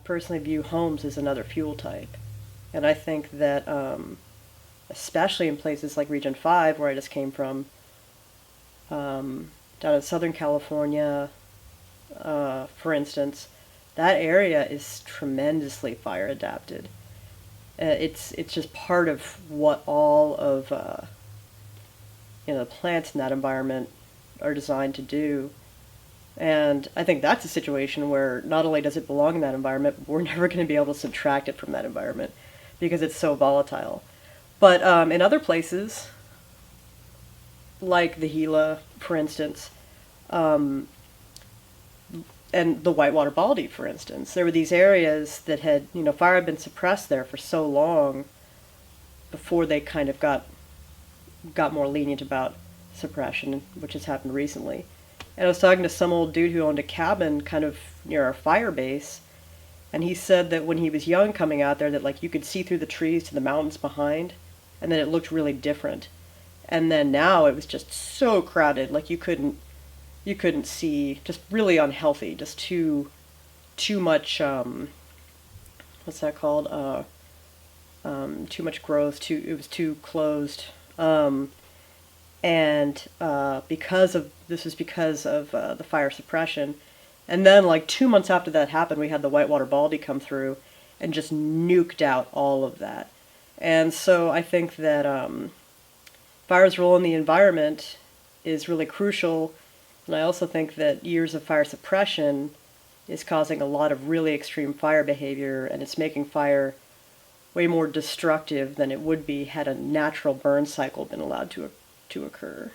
personally view homes as another fuel type. And I think that, especially in places like Region 5, where I just came from, down in Southern California, for instance, that area is tremendously fire adapted. It's just part of what all of the plants in that environment are designed to do. And I think that's a situation where not only does it belong in that environment, but we're never going to be able to subtract it from that environment because it's so volatile. But in other places, like the Gila, for instance, and the Whitewater Baldy, for instance, there were these areas that had, fire had been suppressed there for so long before they kind of got more lenient about suppression, which has happened recently. And I was talking to some old dude who owned a cabin kind of near our fire base, and he said that when he was young coming out there that like you could see through the trees to the mountains behind, and that it looked really different. And then now it was just so crowded, like you couldn't see, just really unhealthy, just too much what's that called? Too much growth, it was too closed. And because of the fire suppression. And then like 2 months after that happened, we had the Whitewater Baldy come through and just nuked out all of that. And so I think that fire's role in the environment is really crucial. And I also think that years of fire suppression is causing a lot of really extreme fire behavior, and it's making fire way more destructive than it would be had a natural burn cycle been allowed to occur.